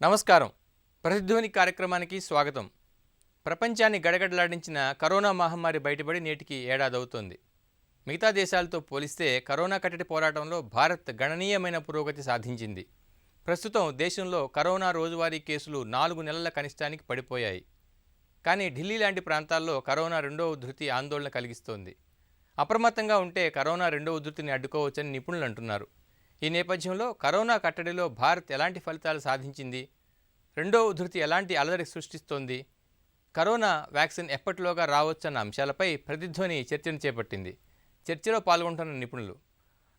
నమస్కారం. ప్రతిధ్వని కార్యక్రమానికి స్వాగతం. ప్రపంచాన్ని గడగడలాడించిన కరోనా మహమ్మారి బయటపడి నేటికి ఏడాదవుతోంది. మిగతా దేశాలతో పోలిస్తే కరోనా కట్టడి పోరాటంలో భారత్ గణనీయమైన పురోగతి సాధించింది. ప్రస్తుతం దేశంలో కరోనా రోజువారీ కేసులు 4 నెలల కనిష్టానికి పడిపోయాయి. కానీ ఢిల్లీ లాంటి ప్రాంతాల్లో కరోనా రెండో ఉధృతి ఆందోళన కలిగిస్తోంది. అప్రమత్తంగా ఉంటే కరోనా రెండో ఉధృతిని అడ్డుకోవచ్చని నిపుణులు అంటున్నారు. ఈ నేపథ్యంలో కరోనా కట్టడిలో భారత్ ఎలాంటి ఫలితాలు సాధించింది, రెండో ఉధృతి ఎలాంటి అలజడి సృష్టిస్తోంది, కరోనా వ్యాక్సిన్ ఎప్పటిలోగా రావచ్చన్న అంశాలపై ప్రతిధ్వని చర్చను చేపట్టింది. చర్చలో పాల్గొంటున్న నిపుణులు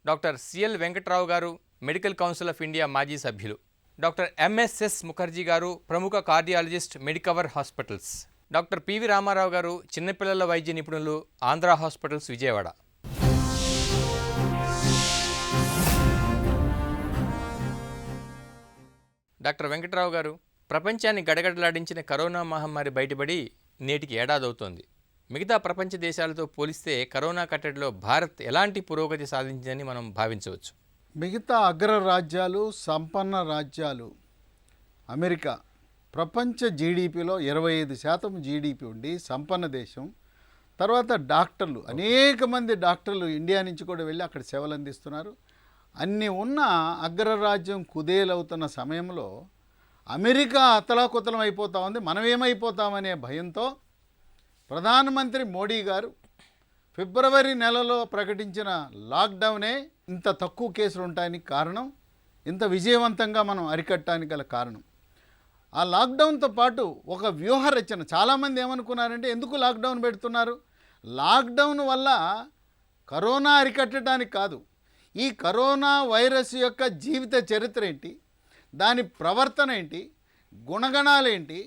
డాక్టర్ సిఎల్ వెంకట్రావు గారు, మెడికల్ కౌన్సిల్ ఆఫ్ ఇండియా మాజీ సభ్యులు, డాక్టర్ ఎంఎస్ఎస్ ముఖర్జీ గారు, ప్రముఖ cardiologist, Medicover hospitals, doctor PV Ramarao garu, చిన్నపిల్లల వైద్య నిపుణులు, ఆంధ్ర హాస్పిటల్స్ విజయవాడ. డాక్టర్ వెంకట్రావు గారు, ప్రపంచాన్ని గడగడలాడించిన కరోనా మహమ్మారి బయటపడి నేటికి ఏడాదవుతోంది. మిగతా ప్రపంచ దేశాలతో పోలిస్తే కరోనా కట్టడిలో భారత్ ఎలాంటి పురోగతి సాధించిందని మనం భావించవచ్చు? మిగతా అగ్ర రాజ్యాలు, సంపన్న రాజ్యాలు, అమెరికా ప్రపంచ జీడిపిలో 25% జీడిపి ఉండి సంపన్న దేశం. తర్వాత డాక్టర్లు, అనేక మంది డాక్టర్లు ఇండియా నుంచి కూడా వెళ్ళి అక్కడ సేవలు అందిస్తున్నారు. అన్నీ ఉన్న అగ్రరాజ్యం కుదేలవుతున్న సమయంలో అమెరికా అతలాకుతలం అయిపోతూ ఉంది. మనం ఏమైపోతామనే భయంతో ప్రధానమంత్రి మోడీ గారు ఫిబ్రవరి నెలలో ప్రకటించిన లాక్డౌనే ఇంత తక్కువ కేసులు ఉండటానికి కారణం, ఇంత విజయవంతంగా మనం అరికట్టడానికి గల కారణం. ఆ లాక్డౌన్తో పాటు ఒక వ్యూహ రచన. చాలామంది ఏమనుకున్నారంటే, ఎందుకు లాక్డౌన్ పెడుతున్నారు? లాక్డౌన్ వల్ల కరోనా అరికట్టడానికి కాదు, ఈ కరోనా వైరస్ యొక్క జీవిత చరిత్ర ఏంటి, దాని ప్రవర్తన ఏంటి, గుణగణాలేంటి,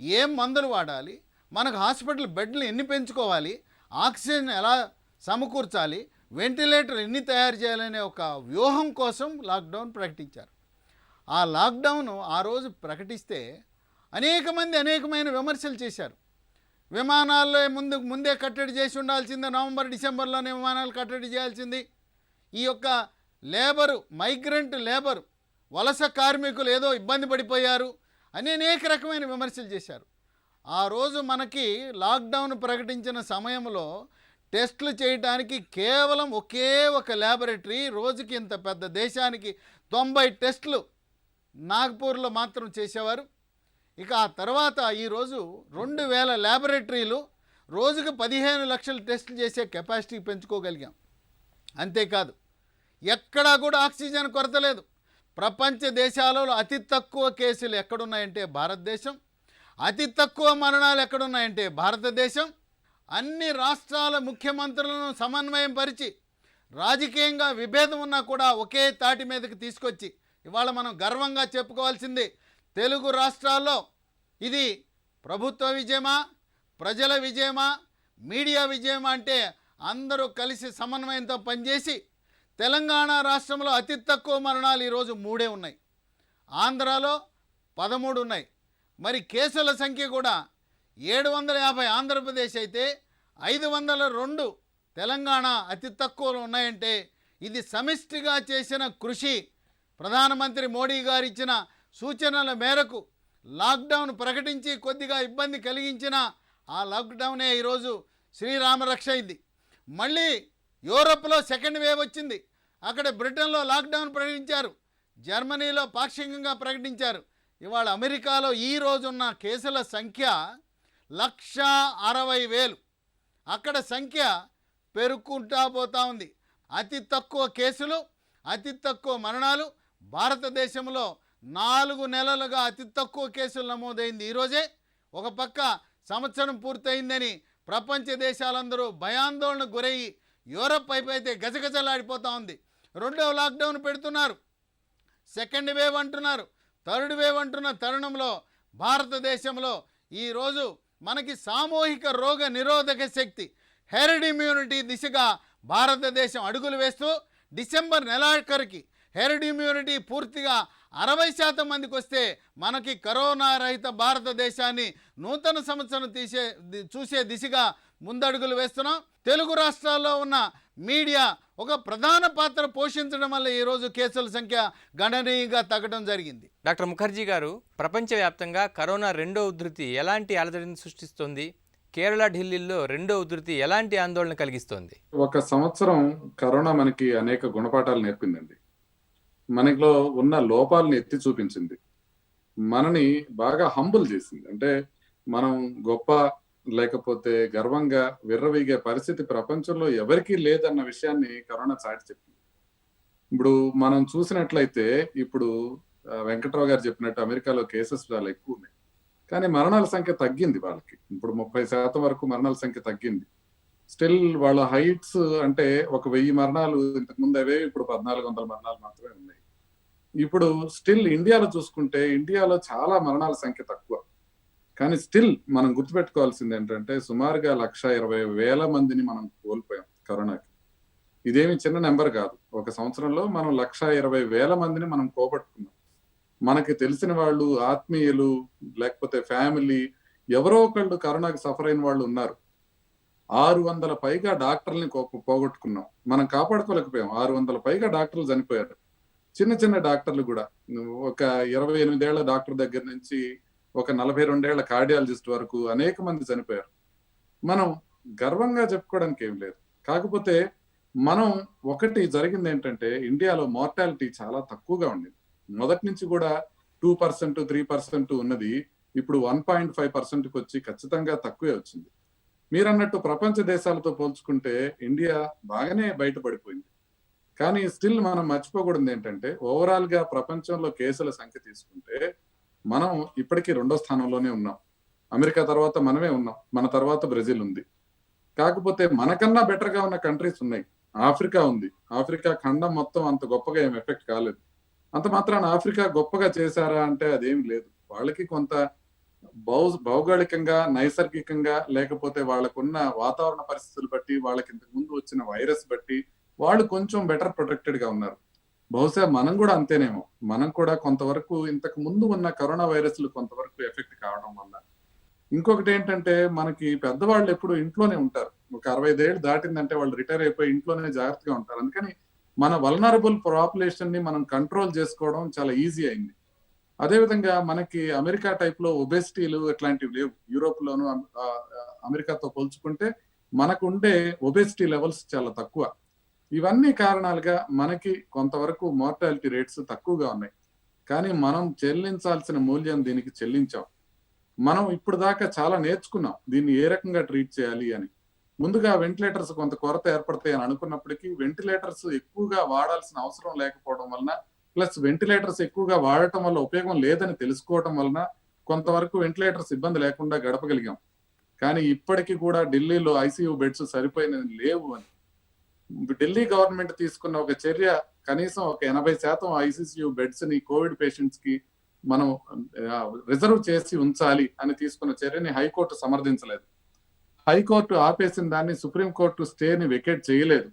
ఏం మందులు వాడాలి, మనకు హాస్పిటల్ బెడ్లు ఎన్ని పెంచుకోవాలి, ఆక్సిజన్ ఎలా సమకూర్చాలి, వెంటిలేటర్ ఎన్ని తయారు చేయాలనే ఒక వ్యూహం కోసం లాక్డౌన్ ప్రకటించారు. ఆ లాక్డౌన్ ఆ రోజు ప్రకటిస్తే అనేకమైన విమర్శలు చేశారు. విమానాల్లో ముందే కట్టడి చేసి ఉండాల్సిందే, నవంబర్ డిసెంబర్లోనే విమానాలు కట్టడి చేయాల్సింది. ఈ యొక్క లేబరు, మైగ్రెంట్ లేబరు, వలస కార్మికులు ఏదో ఇబ్బంది పడిపోయారు అని అనేక రకమైన విమర్శలు చేశారు. ఆ రోజు మనకి లాక్డౌన్ ప్రకటించిన సమయంలో టెస్టులు చేయడానికి కేవలం ఒకే ఒక ల్యాబొరేటరీ, రోజుకి ఇంత పెద్ద దేశానికి 90 టెస్టులు నాగ్పూర్లో మాత్రం చేసేవారు. ఇక ఆ తర్వాత ఈరోజు 2000 ల్యాబొరేటరీలు, రోజుకు 15 లక్షల టెస్టులు చేసే కెపాసిటీ పెంచుకోగలిగాం. అంతేకాదు, ఎక్కడా కూడా ఆక్సిజన్ కొరత లేదు. ప్రపంచ దేశాలలో అతి తక్కువ కేసులు ఎక్కడున్నాయంటే భారతదేశం, అతి తక్కువ మరణాలు ఎక్కడున్నాయంటే భారతదేశం. అన్ని రాష్ట్రాల ముఖ్యమంత్రులను సమన్వయం పరిచి, రాజకీయంగా విభేదం ఉన్నా కూడా ఒకే తాటి మీదకి తీసుకొచ్చి, ఇవాళ మనం గర్వంగా చెప్పుకోవాల్సింది, తెలుగు రాష్ట్రాల్లో ఇది ప్రభుత్వ విజయమా, ప్రజల విజయమా, మీడియా విజయమా అంటే అందరూ కలిసి సమన్వయంతో పనిచేసి తెలంగాణ రాష్ట్రంలో అతి తక్కువ మరణాలు ఈరోజు 3 ఉన్నాయి, ఆంధ్రాలో 13 ఉన్నాయి. మరి కేసుల సంఖ్య కూడా 750 ఆంధ్రప్రదేశ్ అయితే 502 తెలంగాణ అతి తక్కువలో ఉన్నాయంటే ఇది సమిష్టిగా చేసిన కృషి. ప్రధానమంత్రి మోడీ గారు ఇచ్చిన సూచనల మేరకు లాక్డౌన్ ప్రకటించి కొద్దిగా ఇబ్బంది కలిగించిన ఆ లాక్డౌనే ఈరోజు శ్రీరామరక్ష అయింది. మళ్ళీ యూరోప్లో సెకండ్ వేవ్ వచ్చింది, అక్కడ బ్రిటన్లో లాక్డౌన్ ప్రకటించారు, జర్మనీలో పాక్షికంగా ప్రకటించారు. ఇవాళ అమెరికాలో ఈ రోజున్న కేసుల సంఖ్య 1,60,000. అక్కడ సంఖ్య పెరుగుకుంటా పోతూ ఉంది. అతి తక్కువ కేసులు, అతి తక్కువ మరణాలు. భారతదేశంలో 4 నెలలుగా అతి తక్కువ కేసులు నమోదైంది ఈరోజే. ఒక పక్క సంవత్సరం పూర్తయిందని ప్రపంచ దేశాలందరూ భయాందోళనకు గురయ్యి, యూరప్ అయిపోతే గజగజలాడిపోతూ ఉంది. రెండవ లాక్డౌన్ పెడుతున్నారు, సెకండ్ వేవ్ అంటున్నారు, థర్డ్ వేవ్ అంటున్న తరుణంలో భారతదేశంలో ఈరోజు మనకి సామూహిక రోగ నిరోధక శక్తి, హెర్డ్ ఇమ్యూనిటీ దిశగా భారతదేశం అడుగులు వేస్తూ డిసెంబర్ నెలాఖరికి హెర్డ్ ఇమ్యూనిటీ పూర్తిగా 60% మందికి వస్తే మనకి కరోనా రహిత భారతదేశాన్ని నూతన సంవత్సరం చూసే దిశగా ముందడుగులు వేస్తున్నాం. తెలుగు రాష్ట్రాల్లో ఉన్న మీడియా ఒక ప్రధాన పాత్ర పోషించడం వల్ల ఈరోజు కేసుల సంఖ్య గణనీయంగా తగ్గడం జరిగింది. డాక్టర్ ముఖర్జీ గారు, ప్రపంచవ్యాప్తంగా కరోనా రెండో ఉధృతి ఎలాంటి అలజడిని సృష్టిస్తోంది? కేరళ, ఢిల్లీలో రెండో ఉధృతి ఎలాంటి ఆందోళన కలిగిస్తోంది? ఒక సంవత్సరం కరోనా మనకి అనేక గుణపాఠాలు నేర్పిందండి. మనలో ఉన్న లోపాలను ఎత్తి చూపించింది. మనని బాగా హంబుల్ చేసింది. అంటే మనం గొప్ప లేకపోతే గర్వంగా విర్రవీగే పరిస్థితి ప్రపంచంలో ఎవరికీ లేదన్న విషయాన్ని కరోనా చాటి చెప్పింది. ఇప్పుడు మనం చూసినట్లయితే ఇప్పుడు వెంకట్రావు గారు చెప్పినట్టు అమెరికాలో కేసెస్ చాలా ఎక్కువ ఉన్నాయి, కానీ మరణాల సంఖ్య తగ్గింది. వాళ్ళకి ఇప్పుడు 30% వరకు మరణాల సంఖ్య తగ్గింది. స్టిల్ వాళ్ళ హైట్స్ అంటే 1000 మరణాలు ఇంతకు ముందు అవే, ఇప్పుడు 1400 మరణాలు మాత్రమే ఉన్నాయి. ఇప్పుడు స్టిల్ ఇండియాలో చూసుకుంటే ఇండియాలో చాలా మరణాల సంఖ్య తక్కువ, కానీ స్టిల్ మనం గుర్తుపెట్టుకోవాల్సింది ఏంటంటే సుమారుగా 1,20,000 మందిని మనం కోల్పోయాం కరోనాకి. ఇదేమి చిన్న నెంబర్ కాదు. ఒక సంవత్సరంలో మనం 1,20,000 మందిని మనం పోగొట్టుకున్నాం. మనకి తెలిసిన వాళ్ళు, ఆత్మీయులు, లేకపోతే ఫ్యామిలీ ఎవరో ఒకళ్ళు కరోనాకి సఫర్ అయిన వాళ్ళు ఉన్నారు. 600 పైగా డాక్టర్లని పోగొట్టుకున్నాం. మనం కాపాడుకోలేకపోయాం. 600 పైగా డాక్టర్లు చనిపోయారు. చిన్న చిన్న డాక్టర్లు కూడా, ఒక 28 ఏళ్ల డాక్టర్ దగ్గర నుంచి ఒక 42 ఏళ్ల కార్డియాలజిస్ట్ వరకు అనేక మంది చనిపోయారు. మనం గర్వంగా చెప్పుకోవడానికి ఏం లేదు. కాకపోతే మనం ఒకటి జరిగింది ఏంటంటే ఇండియాలో మార్టాలిటీ చాలా తక్కువగా ఉండింది. మొదటి నుంచి కూడా 2%, 3% ఉన్నది ఇప్పుడు 1.5%కి వచ్చి ఖచ్చితంగా తక్కువే వచ్చింది. మీరన్నట్టు ప్రపంచ దేశాలతో పోల్చుకుంటే ఇండియా బాగానే బయటపడిపోయింది. కానీ స్టిల్ మనం మర్చిపోకూడదు ఏంటంటే ఓవరాల్ గా ప్రపంచంలో కేసుల సంఖ్య తీసుకుంటే మనం ఇప్పటికీ 2వ స్థానంలోనే ఉన్నాం. అమెరికా తర్వాత మనమే ఉన్నాం, మన తర్వాత బ్రెజిల్ ఉంది. కాకపోతే మనకన్నా బెటర్ గా ఉన్న కంట్రీస్ ఉన్నాయి. ఆఫ్రికా ఉంది. ఆఫ్రికా ఖండం మొత్తం అంత గొప్పగా ఏం ఎఫెక్ట్ కాలేదు. అంత మాత్రాన ఆఫ్రికా గొప్పగా చేశారా అంటే అదేం లేదు. వాళ్ళకి కొంత భౌగోళికంగా, నైసర్గికంగా, లేకపోతే వాళ్ళకున్న వాతావరణ పరిస్థితులు బట్టి, వాళ్ళకి ఇంతకు ముందు వచ్చిన వైరస్ బట్టి వాళ్ళు కొంచెం బెటర్ ప్రొటెక్టెడ్ గా ఉన్నారు. బహుశా మనం కూడా అంతేనేమో. మనం కూడా కొంతవరకు ఇంతకు ముందు ఉన్న కరోనా వైరస్లు కొంతవరకు ఎఫెక్ట్ కావడం వల్ల. ఇంకొకటి ఏంటంటే మనకి పెద్దవాళ్ళు ఎప్పుడు ఇంట్లోనే ఉంటారు. ఒక 65 ఏళ్ళు దాటిందంటే వాళ్ళు రిటైర్ అయిపోయి ఇంట్లోనే జాగ్రత్తగా ఉంటారు. అందుకని మన వల్నరబుల్ పాపులేషన్ ని మనం కంట్రోల్ చేసుకోవడం చాలా ఈజీ అయింది. అదేవిధంగా మనకి అమెరికా టైప్ లో ఒబెసిటీలు ఇట్లాంటివి లేవు. యూరోప్ లోను అమెరికాతో పోల్చుకుంటే మనకు ఉండే ఒబెసిటీ లెవెల్స్ చాలా తక్కువ. ఇవన్నీ కారణాలుగా మనకి కొంతవరకు మార్టాలిటీ రేట్స్ తక్కువగా ఉన్నాయి. కానీ మనం చెల్లించాల్సిన మూల్యం దీనికి చెల్లించాం. మనం ఇప్పుడు దాకా చాలా నేర్చుకున్నాం దీన్ని ఏ రకంగా ట్రీట్ చేయాలి అని. ముందుగా వెంటిలేటర్స్ కొంత కొరత ఏర్పడతాయి అని అనుకున్నప్పటికీ వెంటిలేటర్స్ ఎక్కువగా వాడాల్సిన అవసరం లేకపోవడం వలన, ప్లస్ వెంటిలేటర్స్ ఎక్కువగా వాడటం వల్ల ఉపయోగం లేదని తెలుసుకోవటం వలన కొంతవరకు వెంటిలేటర్స్ ఇబ్బంది లేకుండా గడపగలిగాం. కానీ ఇప్పటికీ కూడా ఢిల్లీలో ఐసీయూ బెడ్స్ సరిపోయినవి లేవు అని ఢిల్లీ గవర్నమెంట్ తీసుకున్న ఒక చర్య, కనీసం ఒక 80% ఐసీయూ బెడ్స్ ని కోవిడ్ పేషెంట్స్ కి మనం రిజర్వ్ చేసి ఉంచాలి అని తీసుకున్న చర్యని హైకోర్టు సమర్థించలేదు. హైకోర్టు ఆపేసిన దాన్ని సుప్రీంకోర్టు స్టేని వెకేట్ చేయలేదు.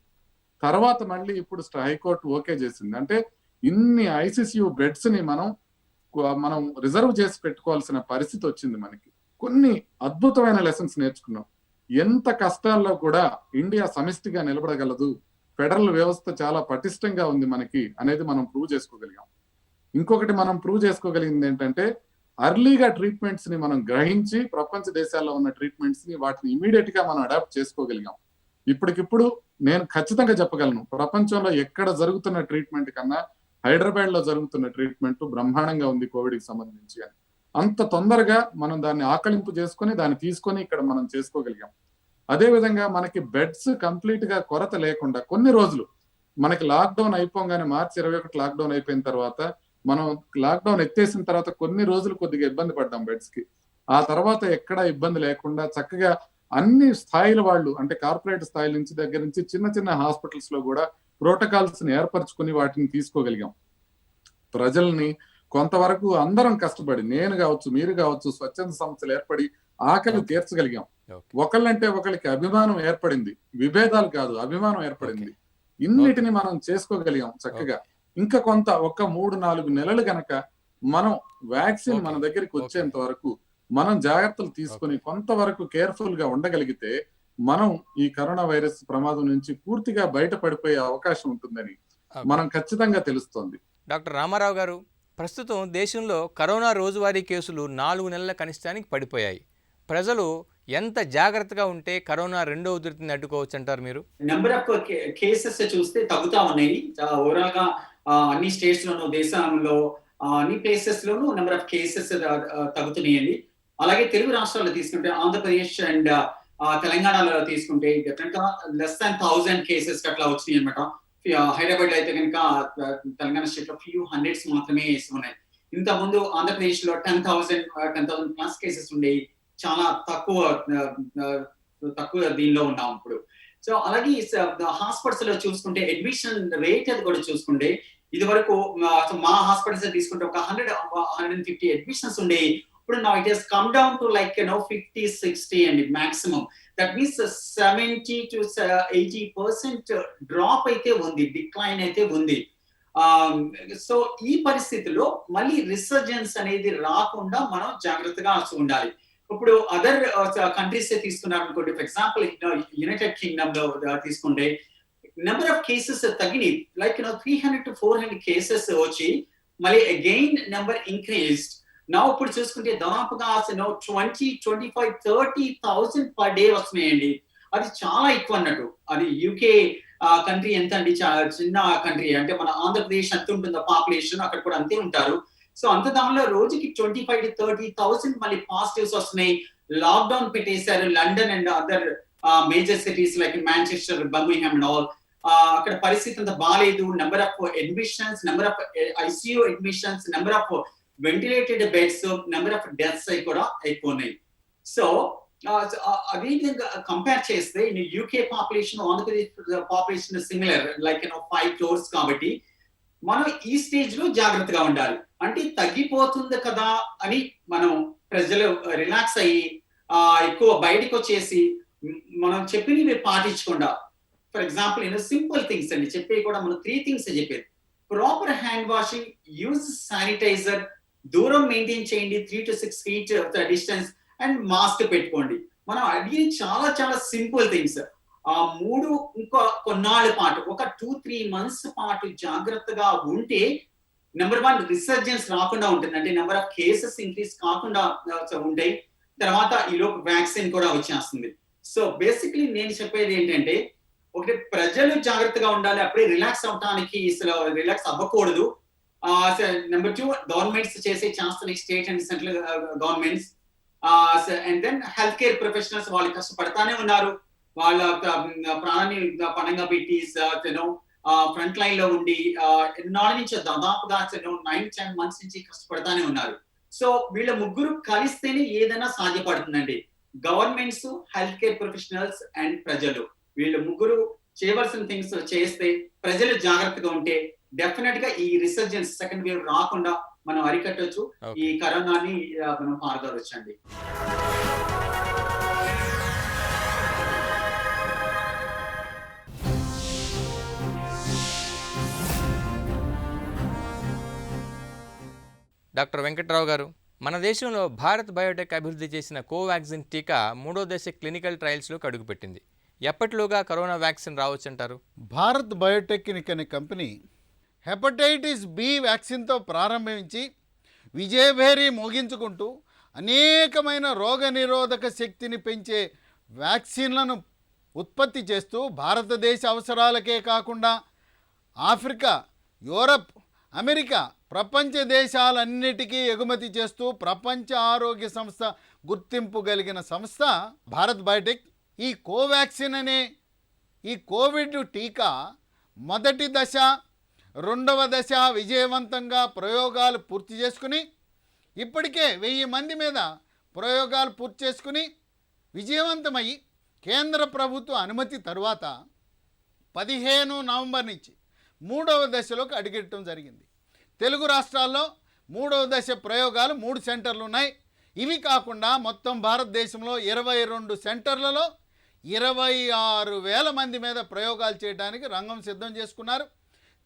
తర్వాత మళ్ళీ ఇప్పుడు హైకోర్టు ఓకే చేసింది. అంటే ఇన్ని ఐసీయూ బెడ్స్ ని మనం రిజర్వ్ చేసి పెట్టుకోవాల్సిన పరిస్థితి వచ్చింది. మనకి కొన్ని అద్భుతమైన లెసన్స్ నేర్చుకున్నాం. ఎంత కష్టాల్లో కూడా ఇండియా సమిష్టిగా నిలబడగలదు, ఫెడరల్ వ్యవస్థ చాలా పటిష్టంగా ఉంది మనకి అనేది మనం ప్రూవ్ చేసుకోగలిగాం. ఇంకొకటి మనం ప్రూవ్ చేసుకోగలిగింది ఏంటంటే అర్లీగా ట్రీట్మెంట్స్ ని మనం గ్రహించి ప్రపంచ దేశాల్లో ఉన్న ట్రీట్మెంట్స్ ని వాటిని ఇమీడియట్ గా మనం అడాప్ట్ చేసుకోగలిగాం. ఇప్పటికిప్పుడు నేను ఖచ్చితంగా చెప్పగలను, ప్రపంచంలో ఎక్కడ జరుగుతున్న ట్రీట్మెంట్ కన్నా హైదరాబాద్ లో జరుగుతున్న ట్రీట్మెంట్ బ్రహ్మాండంగా ఉంది కోవిడ్ కి సంబంధించి అని. అంత తొందరగా మనం దాన్ని ఆకలింపు చేసుకొని దాన్ని తీసుకొని ఇక్కడ మనం చేసుకోగలిగాం. అదే విధంగా మనకి బెడ్స్ కంప్లీట్ గా కొరత లేకుండా కొన్ని రోజులు మనకి లాక్డౌన్ అయిపోగానే మార్చి 21 లాక్డౌన్ అయిపోయిన తర్వాత మనం లాక్డౌన్ ఎత్తేసిన తర్వాత కొన్ని రోజులు కొద్దిగా ఇబ్బంది పడ్డాం బెడ్స్ కి. ఆ తర్వాత ఎక్కడ ఇబ్బంది లేకుండా చక్కగా అన్ని స్థాయిల వాళ్ళు, అంటే కార్పొరేట్ స్థాయి నుంచి దగ్గర నుంచి చిన్న చిన్న హాస్పిటల్స్ లో కూడా ప్రోటోకాల్స్ ని ఏర్పరచుకుని వాటిని తీసుకోగలిగాం. ప్రజల్ని కొంతవరకు అందరం కష్టపడి, నేను కావచ్చు, మీరు కావచ్చు, స్వచ్ఛంద సంస్థలు ఏర్పడి ఆకలి తీర్చగలిగాం. ఒకళ్ళంటే ఒకళ్ళకి అభిమానం ఏర్పడింది, విభేదాలు కాదు, అభిమానం ఏర్పడింది. ఇన్నిటిని మనం చేసుకోగలిగాం చక్కగా. ఇంకా కొంత ఒక 3-4 నెలలు గనక మనం వ్యాక్సిన్ మన దగ్గరికి వచ్చేంత వరకు మనం జాగ్రత్తలు తీసుకుని కొంతవరకు కేర్ఫుల్ గా ఉండగలిగితే మనం ఈ కరోనా వైరస్ ప్రమాదం నుంచి పూర్తిగా బయటపడిపోయే అవకాశం ఉంటుందని మనం ఖచ్చితంగా తెలుస్తోంది. డాక్టర్ రామారావు గారు, ప్రస్తుతం దేశంలో కరోనా రోజువారీ కేసులు 4 నెలల కనిష్టానికి పడిపోయాయి. ప్రజలు ఎంత జాగ్రత్తగా ఉంటే కరోనా రెండో ఉధృతిని అడ్డుకోవచ్చు అంటారు మీరు? నెంబర్ ఆఫ్ కేసెస్ చూస్తే తగ్గుతా ఉన్నాయి. ఓవరాల్ గా అన్ని స్టేట్స్ లోను, దేశంలో అన్ని ప్లేసెస్ లోను నెంబర్ ఆఫ్ కేసెస్ తగ్గుతున్నాయండి. అలాగే తెలుగు రాష్ట్రాల్లో తీసుకుంటే ఆంధ్రప్రదేశ్ అండ్ తెలంగాణలో తీసుకుంటే డెఫినెట్ గా లెస్ దాన్ 1000 కేసెస్ అట్లా వచ్చినాయి అనమాట. హైదరాబాద్ లో అయితే కనుక తెలంగాణ స్టేట్ లో ఫ్యూ హండ్రెడ్స్ మాత్రమే ఉన్నాయి. ఇంత ముందు ఆంధ్రప్రదేశ్ లో 10,000 ప్లస్ కేసెస్ ఉండేవి. చాలా తక్కువ దీనిలో ఉన్నాం ఇప్పుడు. సో అలాగే హాస్పిటల్స్ లో చూసుకుంటే అడ్మిషన్ రేట్ అది కూడా చూసుకుంటే ఇది వరకు మా హాస్పిటల్స్ తీసుకుంటే ఒక 150 అడ్మిషన్స్ ఉండేవి. ఇప్పుడు now it has come down to 50-60 అండి maximum. That means 70 to 80% drop అయితే ఉంది, డిక్లైన్ అయితే ఉంది. సో ఈ పరిస్థితిలో మళ్ళీ రిసర్జెన్స్ అనేది రాకుండా మనం జాగ్రత్తగా ఉండాలి. ఇప్పుడు అదర్ కంట్రీస్ తీసుకున్నారు అనుకోండి, ఫర్ ఎగ్జాంపుల్ యునైటెడ్ కింగ్డమ్ లో తీసుకుంటే నెంబర్ ఆఫ్ కేసెస్ తగ్గినాయి. 300 to 400 కేసెస్ వచ్చి మళ్ళీ అగైన్ నెంబర్ ఇంక్రీజ్డ్. నా ఇప్పుడు చూసుకుంటే దాదాపుగా 20-25-30,000 పర్ డే వస్తున్నాయండి. అది చాలా ఎక్కువ అన్నట్టు. అది యూకే కంట్రీ ఎంత అండి, చిన్న కంట్రీ. అంటే మన ఆంధ్రప్రదేశ్ ఎంత ఉంటుందో పాపులేషన్, అక్కడ కూడా అంతే ఉంటారు. సో అంత దానిలో రోజుకి 25-30,000 మళ్ళీ పాజిటివ్స్ వస్తున్నాయి. లాక్డౌన్ పెట్టేశారు London and other major cities like Manchester, Birmingham and all. అక్కడ పరిస్థితి అంత బాగాలేదు. Number of admissions, number of ICU admissions, number of ventilated beds, number of deaths అవి కూడా ఎక్కువ ఉన్నాయి. సో అదే కంపేర్ చేస్తే UK population, Andhra Pradesh population similar, 5 crores కాబట్టి మనం ఈ స్టేజ్ లో జాగ్రత్తగా ఉండాలి. అంటే తగ్గిపోతుంది కదా అని మనం ప్రజలు రిలాక్స్ అయ్యి ఎక్కువ బయటకు వచ్చేసి మనం చెప్పినవి పాటించకుండా, ఫర్ ఎగ్జాంపుల్ సింపుల్ థింగ్స్ అండి చెప్పేవి కూడా మనం 3 things చెప్పేది. Proper hand washing, use sanitiser, దూరం మెయింటైన్ చేయండి, 3 to 6 feet distance, and mask పెట్టుకోండి. మనం అడిగి చాలా చాలా సింపుల్ థింగ్స్. 3 ఇంకో కొన్నాళ్ళ పాటు, ఒక 2-3 months పాటు జాగ్రత్తగా ఉంటే నెంబర్ 1 రిసర్జెన్స్ రాకుండా ఉంటుంది. అంటే నెంబర్ ఆఫ్ కేసెస్ ఇంక్రీజ్ కాకుండా ఉంటాయి. తర్వాత ఈలోపు వ్యాక్సిన్ కూడా వచ్చేస్తుంది. సో బేసిక్లీ నేను చెప్పేది ఏంటంటే, ఒకటి ప్రజలు జాగ్రత్తగా ఉండాలి, అప్పుడే రిలాక్స్ అవడానికి రిలాక్స్ అవ్వకూడదు. నెంబర్ 2 గవర్నమెంట్స్ చేస్తున్నాయి, state and central governments. And then health care professionals వాళ్ళు కష్టపడతానే ఉన్నారు. వాళ్ళ ప్రాణాన్ని పణంగా పెట్టి ఫ్రంట్ లైన్ లో ఉండి ఎన్నాళ్ళ నుంచి దాదాపుగా 9-10 months నుంచి కష్టపడతానే ఉన్నారు. సో వీళ్ళ ముగ్గురు కలిస్తేనే ఏదైనా సాధ్యపడుతుందండి. Governments, health care professionals and ప్రజలు, వీళ్ళ ముగ్గురు చేయవలసిన థింగ్స్ చేస్తే, ప్రజలు జాగ్రత్తగా ఉంటే డెఫినెట్ గా ఈ రిసర్జెన్స్ సెకండ్ వేవ్ రాకుండా మనం అరికట్టొచ్చు. ఈ కరోనాని మనం పారదోలొచ్చండి. డాక్టర్ వెంకట్రావు గారు, మన దేశంలో భారత్ బయోటెక్ అభివృద్ధి చేసిన కోవాక్సిన్ టీకా 3వ దశ క్లినికల్ ట్రయల్స్లోకి అడుగుపెట్టింది. ఎప్పటిలోగా కరోనా వ్యాక్సిన్ రావచ్చంటారు? భారత్ బయోటెక్ అనే కంపెనీ హెపటైటిస్ బి వ్యాక్సిన్తో ప్రారంభించి విజయభేరి మోగించుకుంటూ అనేకమైన రోగనిరోధక శక్తిని పెంచే వ్యాక్సిన్లను ఉత్పత్తి చేస్తూ భారతదేశ అవసరాలకే కాకుండా ఆఫ్రికా, యూరప్, అమెరికా, ప్రపంచ దేశాలన్నిటికీ ఎగుమతి చేస్తూ ప్రపంచ ఆరోగ్య సంస్థ గుర్తింపు కలిగిన సంస్థ భారత్ బయోటెక్. ఈ కోవాక్సిన్ అనే ఈ కోవిడ్ టీకా మొదటి దశ, 2వ దశ విజయవంతంగా ప్రయోగాలు పూర్తి చేసుకుని ఇప్పటికే 1000 మంది మీద ప్రయోగాలు పూర్తి చేసుకుని విజయవంతమయ్యి కేంద్ర ప్రభుత్వ అనుమతి తరువాత 15 నవంబర్ నుంచి 3వ దశలోకి అడుగెట్టడం జరిగింది. తెలుగు రాష్ట్రాల్లో 3వ దశ ప్రయోగాలు 3 సెంటర్లు ఉన్నాయి. ఇవి కాకుండా మొత్తం భారతదేశంలో 22 సెంటర్లలో 26,000 మంది మీద ప్రయోగాలు చేయడానికి రంగం సిద్ధం చేసుకున్నారు.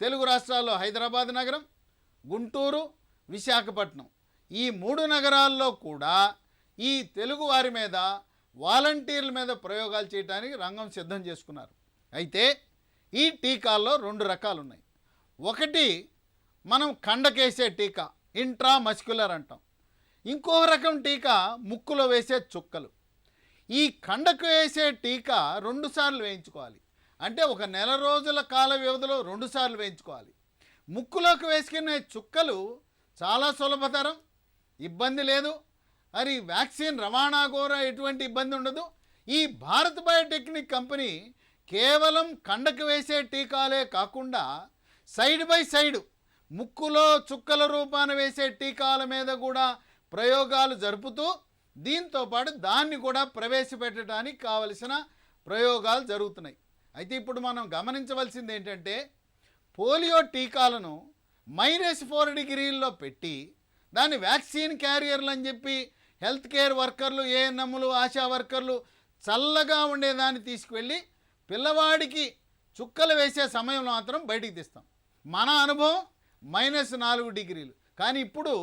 తెలుగు రాష్ట్రాల్లో హైదరాబాద్ నగరం, గుంటూరు, విశాఖపట్నం, ఈ 3 నగరాల్లో కూడా ఈ తెలుగు వారి మీద వాలంటీర్ల మీద ప్రయోగాలు చేయడానికి రంగం సిద్ధం చేసుకున్నారు. అయితే ఈ టీకాల్లో 2 రకాలు ఉన్నాయి. ఒకటి మనం కండకేసే టీకా, ఇంట్రామస్క్యులర్ అంటాం. ఇంకో రకం టీకా ముక్కులో వేసే చుక్కలు. ఈ కండకు వేసే టీకా 2 సార్లు వేయించుకోవాలి. అంటే ఒక నెల రోజుల కాల వ్యవధిలో 2 సార్లు వేయించుకోవాలి. ముక్కులోకి వేసుకునే చుక్కలు చాలా సులభతరం, ఇబ్బంది లేదు. మరి వ్యాక్సిన్ రవాణా కూడా ఎటువంటి ఇబ్బంది ఉండదు. ఈ భారత్ బయోటెక్నిక్ కంపెనీ కేవలం కండకు వేసే టీకాలే కాకుండా సైడ్ బై సైడ్ ముక్కులో చుక్కల రూపాన వేసే టీకాల మీద కూడా ప్రయోగాలు జరుపుతూ దీంతో పాటు దాన్ని కూడా ప్రవేశపెట్టడానికి కావలసిన ప్రయోగాలు జరుగుతున్నాయి. అయితే ఇప్పుడు మనం గమనించవలసింది ఏంటంటే పోలియో టీకాలను -4 డిగ్రీల్లో పెట్టి దాన్ని వ్యాక్సిన్ క్యారియర్లు అని చెప్పి హెల్త్ కేర్ వర్కర్లు, ఏఎన్ఎంలు, ఆశా వర్కర్లు చల్లగా ఉండేదాన్ని తీసుకువెళ్ళి పిల్లవాడికి చుక్కలు వేసే సమయంలో మాత్రం బయటికి తీస్తాం. మన అనుభవం -4 డిగ్రీలు. కానీ ఇప్పుడు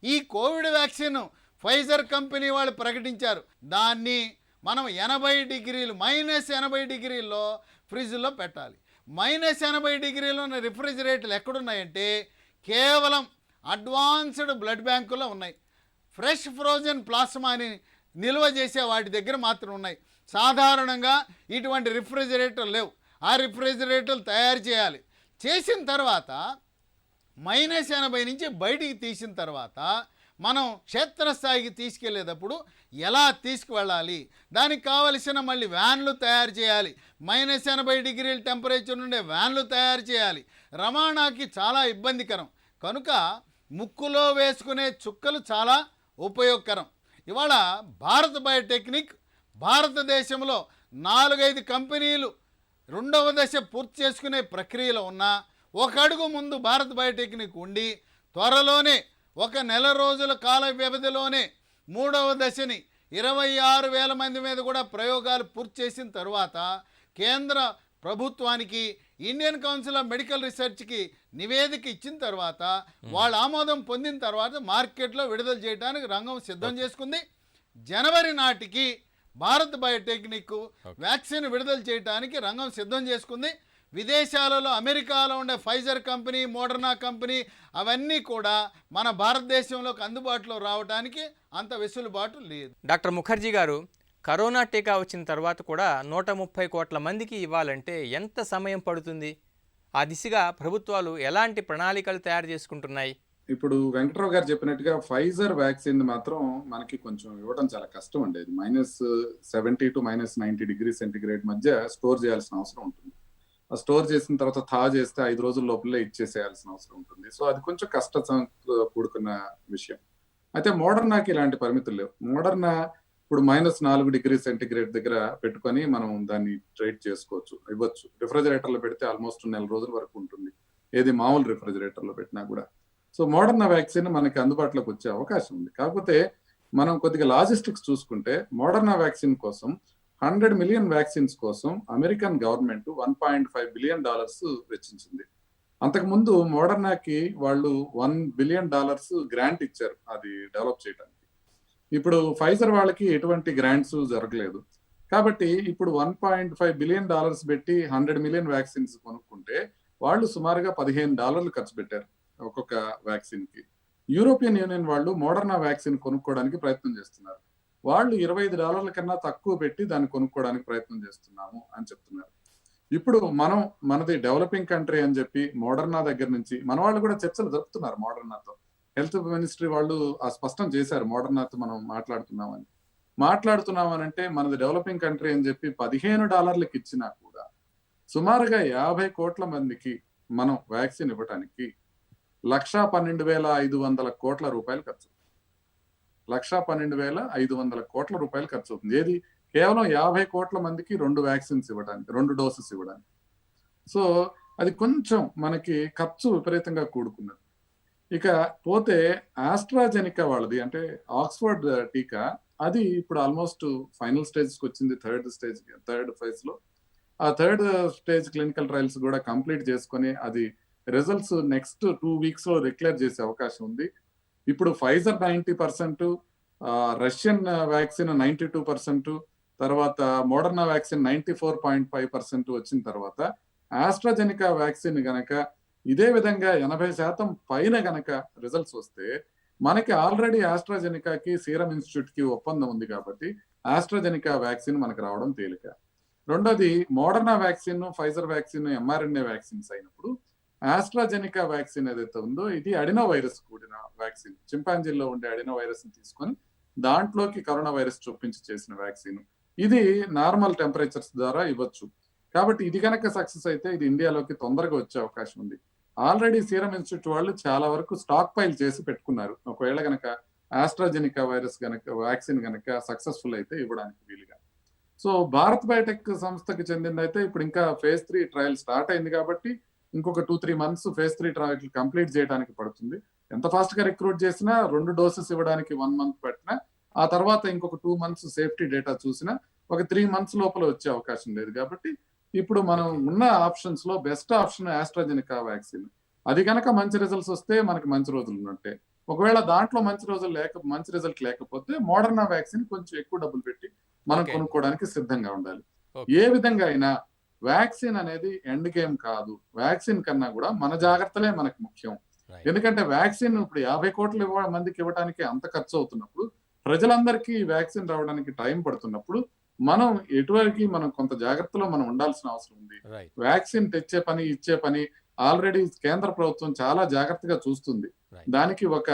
ఈ కోవిడ్ వ్యాక్సిన్ ఫైజర్ కంపెనీ వాళ్ళు ప్రకటించారు, దాన్ని మనం 80 డిగ్రీలు -80 డిగ్రీల్లో ఫ్రిడ్జ్లో పెట్టాలి. -80 డిగ్రీలో ఉన్న రిఫ్రిజిరేటర్లు ఎక్కడున్నాయంటే కేవలం అడ్వాన్స్డ్ బ్లడ్ బ్యాంకులో ఉన్నాయి. ఫ్రెష్ ఫ్రోజన్ ప్లాస్మాని నిల్వ చేసే వాటి దగ్గర మాత్రం ఉన్నాయి. సాధారణంగా ఇటువంటి రిఫ్రిజిరేటర్ లేవు. ఆ రిఫ్రిజిరేటర్లు తయారు చేయాలి. చేసిన తర్వాత -80 నుంచి బయటికి తీసిన తర్వాత మనం క్షేత్రస్థాయికి తీసుకెళ్లేటప్పుడు ఎలా తీసుకువెళ్ళాలి, దానికి కావలసిన మళ్ళీ వ్యాన్లు తయారు చేయాలి. -80 డిగ్రీల టెంపరేచర్ నుండే వ్యాన్లు తయారు చేయాలి. రవాణాకి చాలా ఇబ్బందికరం. కనుక ముక్కులో వేసుకునే చుక్కలు చాలా ఉపయోగకరం. ఇవాళ భారత్ బయోటెక్నిక్ భారతదేశంలో 4-5 కంపెనీలు 2వ దశ పూర్తి చేసుకునే ప్రక్రియలో ఉన్న ఒక అడుగు ముందు భారత్ బయోటెక్నిక్ ఉండి త్వరలోనే 1 నెల రోజుల కాల వ్యవధిలోనే 3వ దశని 26,000 మంది మీద కూడా ప్రయోగాలు పూర్తి చేసిన తర్వాత కేంద్ర ప్రభుత్వానికి ఇండియన్ కౌన్సిల్ ఆఫ్ మెడికల్ రీసెర్చ్కి నివేదిక ఇచ్చిన తర్వాత వాళ్ళ ఆమోదం పొందిన తర్వాత మార్కెట్లో విడుదల చేయడానికి రంగం సిద్ధం చేసుకుంది. జనవరి నాటికి భారత్ బయోటెక్నిక్ వ్యాక్సిన్ విడుదల చేయడానికి రంగం సిద్ధం చేసుకుంది. విదేశాలలో అమెరికాలో ఉండే ఫైజర్ కంపెనీ, మోడర్నా కంపెనీ అవన్నీ కూడా మన భారతదేశంలోకి అందుబాటులో రావడానికి అంత వెసులుబాటు లేదు. డాక్టర్ ముఖర్జీ గారు, కరోనా టీకా వచ్చిన తర్వాత కూడా 130 కోట్ల మందికి ఇవ్వాలంటే ఎంత సమయం పడుతుంది? ఆ దిశగా ప్రభుత్వాలు ఎలాంటి ప్రణాళికలు తయారు చేసుకుంటున్నాయి? ఇప్పుడు వెంకట్రావు గారు చెప్పినట్టుగా ఫైజర్ వ్యాక్సిన్ మాత్రం మనకి కొంచెం ఇవ్వడం చాలా కష్టం అండి. అది -70 to -90 డిగ్రీ సెంటిగ్రేడ్ మధ్య స్టోర్ చేయాల్సిన అవసరం ఉంటుంది. ఆ స్టోర్ చేసిన తర్వాత థా చేస్తే 5 రోజుల లోపలే ఇచ్చేసేయాల్సిన అవసరం ఉంటుంది. సో అది కొంచెం కష్టంతో కూడుకున్న విషయం. అయితే మోడర్నాకి ఇలాంటి పరిమితులు లేవు. మోడర్నా ఇప్పుడు -4 డిగ్రీ సెంటిగ్రేడ్ దగ్గర పెట్టుకొని మనం దాన్ని ట్రేడ్ చేసుకోవచ్చు, ఇవ్వచ్చు. రిఫ్రిజిరేటర్లో పెడితే ఆల్మోస్ట్ 1 నెల రోజుల వరకు ఉంటుంది, ఏది మామూలు రిఫ్రిజిరేటర్లో పెట్టినా కూడా. సో మోడర్నా వ్యాక్సిన్ మనకి అందుబాటులోకి వచ్చే అవకాశం ఉంది. కాకపోతే మనం కొద్దిగా లాజిస్టిక్స్ చూసుకుంటే మోడర్నా వ్యాక్సిన్ కోసం 100 మిలియన్ వ్యాక్సిన్స్ కోసం అమెరికన్ గవర్నమెంట్ $1.5 బిలియన్ వెచ్చించింది. అంతకుముందు మోడర్నాకి వాళ్ళు $1 బిలియన్ గ్రాంట్ ఇచ్చారు అది డెవలప్ చేయడానికి. ఇప్పుడు ఫైజర్ వాళ్ళకి ఎటువంటి గ్రాంట్స్ జరగలేదు. కాబట్టి ఇప్పుడు $1.5 బిలియన్ పెట్టి 100 మిలియన్ వ్యాక్సిన్స్ కొనుక్కుంటే వాళ్ళు సుమారుగా $15 ఖర్చు పెట్టారు ఒక్కొక్క వ్యాక్సిన్ కి. యూరోపియన్ యూనియన్ వాళ్ళు మోడర్నా వ్యాక్సిన్ కొనుక్కోవడానికి ప్రయత్నం చేస్తున్నారు. వాళ్ళు $25 కన్నా తక్కువ పెట్టి దాన్ని కొనుక్కోవడానికి ప్రయత్నం చేస్తున్నాము అని చెప్తున్నారు. ఇప్పుడు మనది డెవలపింగ్ కంట్రీ అని చెప్పి మోడర్నా దగ్గర నుంచి మన వాళ్ళు కూడా చర్చలు జరుపుతున్నారు మోడర్నాతో. హెల్త్ మినిస్ట్రీ వాళ్ళు స్పష్టం చేశారు మోడర్నాతో మనం మాట్లాడుతున్నామని అంటే మనది డెవలపింగ్ కంట్రీ అని చెప్పి $15 ఇచ్చినా కూడా సుమారుగా 50 కోట్ల మందికి మనం వ్యాక్సిన్ ఇవ్వడానికి 1,12,500 కోట్ల రూపాయలు ఖర్చు. 1,12,500 కోట్ల రూపాయలు ఖర్చు అవుతుంది. ఏది కేవలం 50 కోట్ల మందికి 2 వ్యాక్సిన్స్ ఇవ్వడానికి, 2 డోసెస్ ఇవ్వడానికి. సో అది కొంచెం మనకి ఖర్చు విపరీతంగా కూడుకున్నది. ఇక పోతే ఆస్ట్రాజెనికా వాళ్ళది అంటే ఆక్స్ఫర్డ్ టీకా, అది ఇప్పుడు ఆల్మోస్ట్ ఫైనల్ స్టేజ్కి వచ్చింది. థర్డ్ ఫేజ్ లో. ఆ థర్డ్ స్టేజ్ క్లినికల్ ట్రయల్స్ కూడా కంప్లీట్ చేసుకొని అది రిజల్ట్స్ నెక్స్ట్ 2 వీక్స్ లో డిక్లేర్ చేసే అవకాశం ఉంది. ఇప్పుడు ఫైజర్ 90%, రష్యన్ వ్యాక్సిన్ 92%, తర్వాత మోడర్నా వ్యాక్సిన్ 94.5% వచ్చిన తర్వాత ఆస్ట్రాజెనికా వ్యాక్సిన్ గనక ఇదే విధంగా 80% పైన గనక రిజల్ట్స్ వస్తే మనకి ఆల్రెడీ ఆస్ట్రాజెనికాకి సీరం ఇన్స్టిట్యూట్ కి ఒప్పందం ఉంది కాబట్టి ఆస్ట్రాజెనికా వ్యాక్సిన్ మనకు రావడం తేలిక. రెండోది Moderna vaccine, Pfizer vaccine, mRNA vaccines అయినప్పుడు ఆస్ట్రాజెనికా వ్యాక్సిన్ ఏదైతే ఉందో ఇది అడినో వైరస్ కూడిన వ్యాక్సిన్. చింపాంజీల్లో ఉండే అడినో వైరస్ ని తీసుకొని దాంట్లోకి కరోనా వైరస్ చొప్పించి చేసిన వ్యాక్సిన్. ఇది నార్మల్ టెంపరేచర్స్ ద్వారా ఇవ్వచ్చు. కాబట్టి ఇది కనుక సక్సెస్ అయితే ఇది ఇండియాలోకి తొందరగా వచ్చే అవకాశం ఉంది. ఆల్రెడీ సీరం ఇన్స్టిట్యూట్ వాళ్ళు చాలా వరకు స్టాక్ పైల్ చేసి పెట్టుకున్నారు. ఒకవేళ గనక ఆస్ట్రాజెనికా వైరస్ గనక వ్యాక్సిన్ గనక సక్సెస్ఫుల్ అయితే ఇవ్వడానికి వీలుగా. సో భారత్ బయోటెక్ సంస్థకి చెందిందైతే ఇప్పుడు ఇంకా phase 3 ట్రయల్ స్టార్ట్ అయింది కాబట్టి ఇంకొక 2-3 మంత్స్ phase 3 ట్రయల్ కంప్లీట్ చేయడానికి పడుతుంది. ఎంత ఫాస్ట్ గా రిక్రూట్ చేసినా 2 డోసెస్ ఇవ్వడానికి 1 మంత్ పెట్టినా ఆ తర్వాత ఇంకొక 2 మంత్స్ సేఫ్టీ డేటా చూసినా ఒక 3 మంత్స్ లోపల వచ్చే అవకాశం లేదు. కాబట్టి ఇప్పుడు మనం ఉన్న ఆప్షన్స్ లో బెస్ట్ ఆప్షన్ ఆస్ట్రాజెనికా వ్యాక్సిన్. అది కనుక మంచి రిజల్ట్స్ వస్తే మనకి మంచి రోజులు ఉన్నట్టే. ఒకవేళ దాంట్లో మంచి రిజల్ట్ లేకపోతే మోడర్నా వ్యాక్సిన్ కొంచెం ఎక్కువ డబ్బులు పెట్టి మనం కొనుక్కోవడానికి సిద్ధంగా ఉండాలి. ఏ విధంగా అయినా వ్యాక్సిన్ అనేది ఎండ్ గేమ్ కాదు. వ్యాక్సిన్ కన్నా కూడా మన జాగ్రత్తలే మనకు ముఖ్యం. ఎందుకంటే వ్యాక్సిన్ ఇప్పుడు 50 కోట్ల మందికి ఇవ్వడానికి అంత ఖర్చు అవుతున్నప్పుడు ప్రజలందరికీ వ్యాక్సిన్ రావడానికి టైం పడుతున్నప్పుడు మనం ఎటువైపు మనం కొంత జాగ్రత్తలో మనం ఉండాల్సిన అవసరం ఉంది. వ్యాక్సిన్ తెచ్చే పని ఇచ్చే పని ఆల్రెడీ కేంద్ర ప్రభుత్వం చాలా జాగ్రత్తగా చూస్తుంది. దానికి ఒక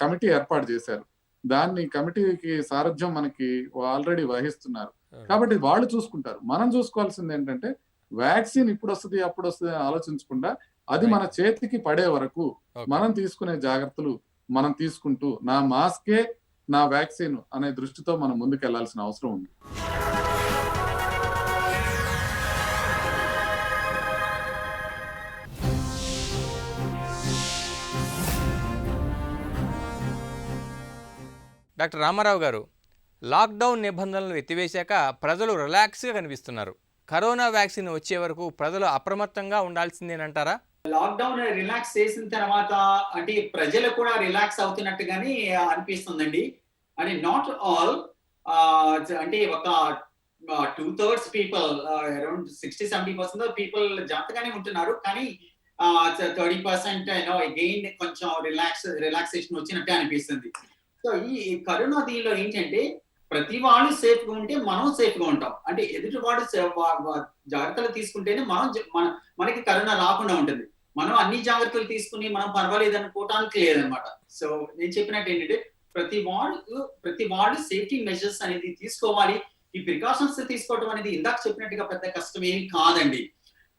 కమిటీ ఏర్పాటు చేశారు. దాన్ని కమిటీకి సారథ్యం మనకి ఆల్రెడీ వహిస్తున్నారు. కాబట్టి వాళ్ళు చూసుకుంటారు. మనం చూసుకోవాల్సింది ఏంటంటే వ్యాక్సిన్ ఇప్పుడు వస్తుంది అప్పుడు వస్తుంది అని ఆలోచించకుండా అది మన చేతికి పడే వరకు మనం తీసుకునే జాగ్రత్తలు మనం తీసుకుంటూ నా మాస్కే నా వ్యాక్సిన్ అనే దృష్టితో మనం ముందుకెళ్లాల్సిన అవసరం ఉంది. డాక్టర్ రామారావు గారు, లాక్డౌన్ నిబంధనలు ఎత్తివేశాక ప్రజలు రిలాక్స్గా కనిపిస్తున్నారు. కరోనా వ్యాక్సిన్ వచ్చే వరకు ప్రజలు అప్రమత్తంగా ఉండాల్సిందేనంటారా? లాక్డౌన్ రిలాక్స్ చేసిన తర్వాత అంటే ప్రజలు కూడా రిలాక్స్ అవుతున్నట్టుగానే అనిపిస్తుందండి. అంటే నాట్ ఆల్, అంటే ఒక 2/3 పీపుల్, అరౌండ్ 60-70% పీపుల్ జాగ్రత్తగానే ఉంటున్నారు. కానీ 30% అగైన్ కొంచెం రిలాక్సేషన్ వచ్చినట్టే అనిపిస్తుంది. సో ఈ కరోనా దీనిలో ఏంటంటే ప్రతి వాళ్ళు సేఫ్ గా ఉంటే మనం సేఫ్ గా ఉంటాం. అంటే ఎదుటి వాడు జాగ్రత్తలు తీసుకుంటేనే మనకి కరోనా రాకుండా ఉంటుంది. మనం అన్ని జాగ్రత్తలు తీసుకుని మనం పర్వాలేదు అనుకోవటానికి లేదనమాట. సో నేను చెప్పినట్టు ఏంటంటే ప్రతి వాళ్ళు సేఫ్టీ మెజర్స్ అనేది తీసుకోవాలి. ఈ ప్రికాషన్స్ తీసుకోవడం అనేది ఇందాక చెప్పినట్టుగా పెద్ద కష్టం ఏమి కాదండి.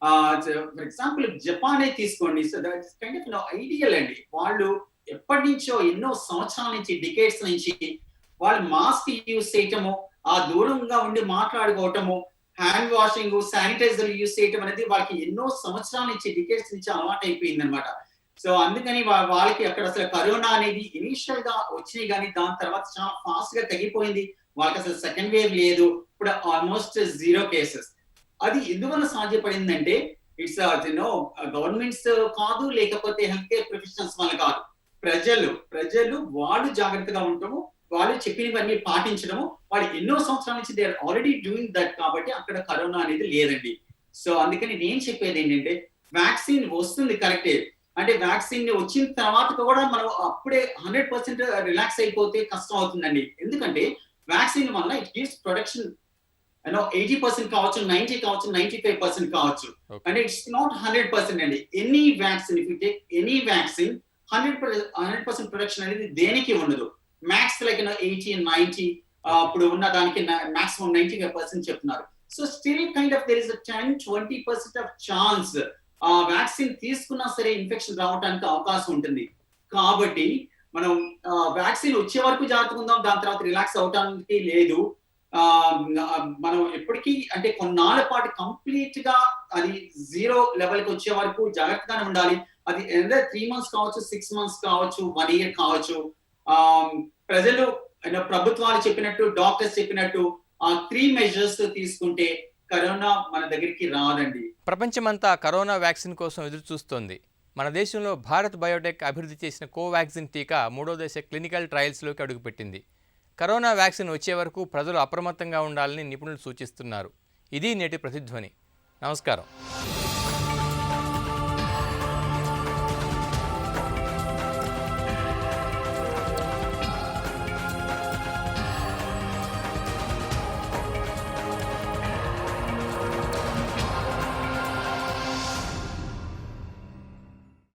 ఫర్ ఎగ్జాంపుల్ జపానే తీసుకోండి. So that is kind of ideal అండి. వాళ్ళు ఎప్పటి నుంచో ఎన్నో సంవత్సరాల నుంచి, డికేట్స్ నుంచి వాళ్ళు మాస్క్ యూజ్ చేయటము, ఆ దూరంగా ఉండి మాట్లాడుకోవటము, హ్యాండ్ వాషింగ్, శానిటైజర్ యూజ్ చేయటం అనేది వాళ్ళకి ఎన్నో సంవత్సరాల నుంచి, డికేట్స్ నుంచి అలవాటు అయిపోయింది అనమాట. సో అందుకని వాళ్ళకి అక్కడ అసలు కరోనా అనేది ఇనిషియల్ గా వచ్చినాయి కానీ దాని తర్వాత చాలా ఫాస్ట్ గా తగ్గిపోయింది. వాళ్ళకి అసలు సెకండ్ వేవ్ లేదు. ఇప్పుడు ఆల్మోస్ట్ 0 కేసెస్. అది ఎందువల్ల సాధ్యపడిందంటే ఇట్స్ గవర్నమెంట్స్ కాదు, లేకపోతే హెల్త్ కేర్ ప్రొఫెషనల్స్ వల్ల కాదు. ప్రజలు వాళ్ళు జాగ్రత్తగా ఉండటము, వాళ్ళు చెప్పినవన్నీ పాటించడము, వాళ్ళు ఎన్నో సంవత్సరాల నుంచి they are already doing that. కాబట్టి అక్కడ కరోనా అనేది లేదండి. సో అందుకని నేను చెప్పేది ఏంటంటే వ్యాక్సిన్ వస్తుంది కరెక్టే. అంటే వ్యాక్సిన్ వచ్చిన తర్వాత కూడా మనం అప్పుడే 100% రిలాక్స్ అయిపోతే కష్టం అవుతుందండి. ఎందుకంటే వ్యాక్సిన్ వల్ల ఇట్ గివ్స్ ప్రొటెక్షన్ 80% కావచ్చు, 90 కావచ్చు, 95% కావచ్చు. అంటే ఇట్స్ నాట్ 100% అండి. Any vaccine, if you take any vaccine 100% protection అనేది దేనికి ఉండదు. మ్యాక్స్ లైక్ 80-90 అప్పుడు ఉన్న దానికి మాక్సిమం 95% చెప్తున్నారు. So still kind of their is 10-20% of chance vaccine తీసుకున్నా సరే ఇన్ఫెక్షన్ రావడానికి అవకాశం ఉంటుంది. కాబట్టి మనం వ్యాక్సిన్ వచ్చే వరకు జాగ్రత్తగా ఉందాం, దాని తర్వాత రిలాక్స్ అవడానికి లేదు. మనం ఎప్పటికీ అంటే కొన్నాళ్ళ పాటు కంప్లీట్ గా అది 0 లెవెల్కి వచ్చే వరకు జాగ్రత్తగానే ఉండాలి. అది 3 మంత్స్ కావచ్చు, 6 మంత్స్ కావచ్చు, 1 ఇయర్ కావచ్చు. ప్రజలు ప్రభుత్వాలు చెప్పినట్టు, డాక్టర్స్ చెప్పినట్టు 3 మెజర్స్ తీసుకుంటే కరోనా మన దగ్గరికి రాదండి. ప్రపంచమంతా కరోనా వ్యాక్సిన్ కోసం ఎదురు చూస్తోంది. మన దేశంలో భారత్ బయోటెక్ అభివృద్ధి చేసిన కోవాక్సిన్ టీకా 3వ దశ క్లినికల్ ట్రయల్స్లోకి అడుగుపెట్టింది. కరోనా వ్యాక్సిన్ వచ్చే వరకు ప్రజలు అప్రమత్తంగా ఉండాలని నిపుణులు సూచిస్తున్నారు. ఇది నేటి ప్రతిధ్వని. నమస్కారం.